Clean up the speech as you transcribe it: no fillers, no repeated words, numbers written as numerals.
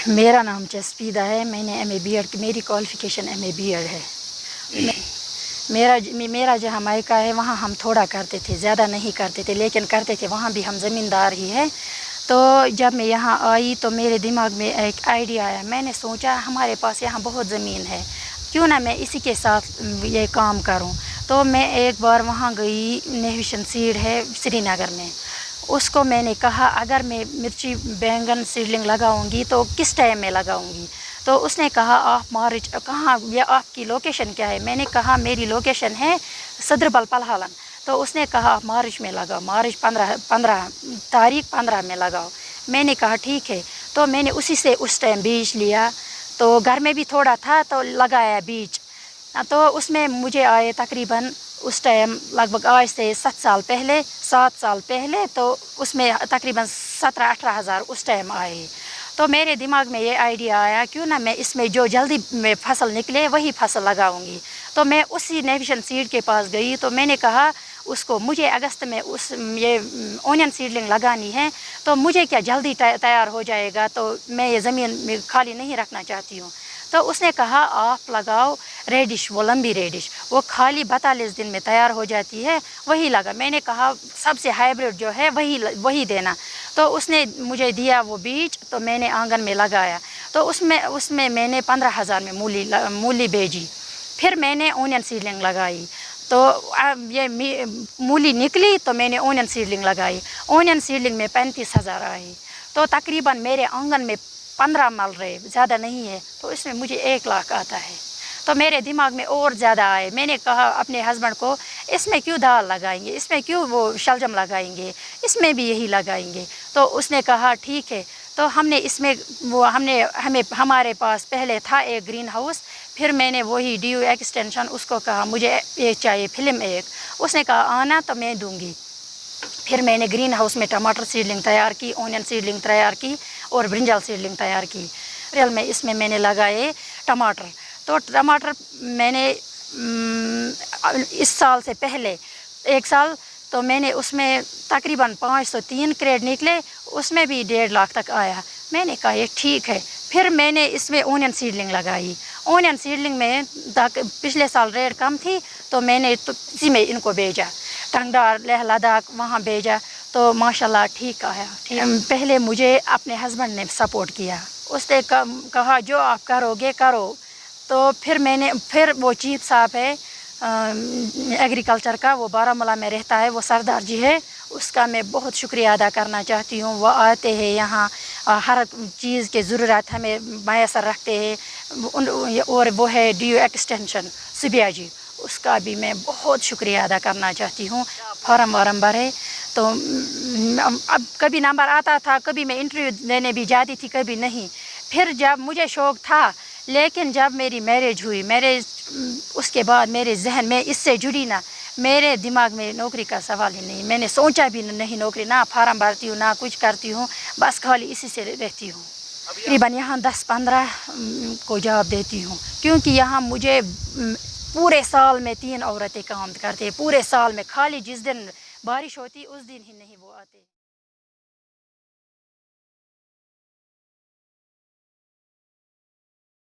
मेरा नाम जसपीदा है। मैंने MA BEd मेरी क्वालिफ़िकेशन MA BEd है। मेरा जहाँ मायका है वहाँ हम थोड़ा करते थे, ज़्यादा नहीं करते थे, लेकिन करते थे। वहाँ भी हम ज़मींदार ही हैं। तो जब मैं यहाँ आई तो मेरे दिमाग में एक आइडिया आया। मैंने सोचा हमारे पास यहाँ बहुत ज़मीन है, क्यों ना मैं इसी के साथ ये काम करूँ। तो मैं एक बार वहाँ गई, नेविशन सीड है श्रीनगर में। उसको मैंने कहा अगर मैं मिर्ची बैंगन सीडलिंग लगाऊंगी तो किस टाइम में लगाऊंगी। तो उसने कहा आप मार्च कहाँ, या आपकी लोकेशन क्या है। मैंने कहा मेरी लोकेशन है सदरबल पलहालन। तो उसने कहा आप मार्च में लगाओ, मार्च 15 तारीख 15 में लगाओ। मैंने कहा ठीक है। तो मैंने उसी से उस टाइम बीज लिया, तो घर में भी थोड़ा था तो लगाया बीज। तो उसमें मुझे आए तकरीबन उस टाइम लगभग आज से 7 साल पहले तो उसमें तकरीबन 17-18 हज़ार उस टाइम आए। तो मेरे दिमाग में ये आइडिया आया क्यों ना मैं इसमें जो जल्दी में फसल निकले वही फसल लगाऊंगी। तो मैं उसी नेविशन सीड के पास गई। तो मैंने कहा उसको मुझे अगस्त में ये ओनियन सीडलिंग लगानी है, तो मुझे क्या जल्दी तैयार हो जाएगा, तो मैं ये ज़मीन खाली नहीं रखना चाहती हूँ। तो उसने कहा आप लगाओ रेडिश, वो लंबी रेडिश, वो खाली 42 दिन में तैयार हो जाती है, वही लगा। मैंने कहा सबसे हाइब्रिड जो है वही देना। तो उसने मुझे दिया वो बीज, तो मैंने आंगन में लगाया। तो उसमें मैंने 15,000 में मूली बेची। फिर मैंने ओनियन सीडलिंग लगाई, तो ये मूली निकली तो मैंने ओनियन सीडलिंग लगाई। ओनियन सीडलिंग में 35,000 आई। तो तकरीबन मेरे आंगन में 15 मल रहे, ज़्यादा नहीं है, तो इसमें मुझे 1 लाख आता है। तो मेरे दिमाग में और ज़्यादा आए। मैंने कहा अपने हस्बैंड को इसमें क्यों दाल लगाएंगे, इसमें क्यों वो शलजम लगाएंगे, इसमें भी यही लगाएंगे। तो उसने कहा ठीक है। तो हमने इसमें हमारे पास पहले था एक ग्रीन हाउस, फिर मैंने वही DU एक्सटेंशन उसको कहा मुझे एक चाहिए फिल्म एक। उसने कहा आना तो मैं दूँगी। फिर मैंने ग्रीन हाउस में टमाटर सीडलिंग तैयार की, ओनियन सीडलिंग तैयार की और ब्रिंजल सीडलिंग तैयार की। रियल में इसमें मैंने लगाए टमाटर। तो टमाटर मैंने इस साल से पहले 1 साल तो मैंने उसमें तकरीबन 503 क्रेड निकले, उसमें भी 1.5 लाख तक आया। मैंने कहा ये ठीक है। फिर मैंने इसमें ओनियन सीडलिंग लगाई। ओनियन सीडलिंग में पिछले साल रेट कम थी, तो मैंने तो इसी में इनको भेजा, टंगडार लेह लद्दाख वहाँ भेजा, तो माशाल्लाह ठीक आया। पहले मुझे अपने हस्बैंड ने सपोर्ट किया। उसने कहा जो आप करोगे करो। तो फिर वो चीफ साहब है एग्रीकल्चर का, वो बारामूला में रहता है, वो सरदार जी है, उसका मैं बहुत शुक्रिया अदा करना चाहती हूँ। वो आते हैं यहाँ, हर चीज़ की ज़रूरत हमें मैसर रखते हैं। और वो है DU एक्सटेंशन सुबिया जी, उसका भी मैं बहुत शुक्रिया अदा करना चाहती हूँ। फॉर्म वारम भरे तो अब कभी नंबर आता था, कभी मैं इंटरव्यू देने भी जाती थी, कभी नहीं। फिर जब मुझे शौक़ था, लेकिन जब मेरी मैरिज हुई, उसके बाद मेरे जहन में इससे जुड़ी ना, मेरे दिमाग में नौकरी का सवाल ही नहीं। मैंने सोचा भी नहीं नौकरी, ना फार्म भरती हूँ ना कुछ करती हूँ, बस खाली इसी से रहती हूँ। तकरीबन यहाँ 10-15 को जॉब देती हूँ, क्योंकि यहाँ मुझे पूरे साल में 3 औरतें काम करते हैं। पूरे साल में खाली जिस दिन बारिश होती उस दिन ही नहीं वो आते।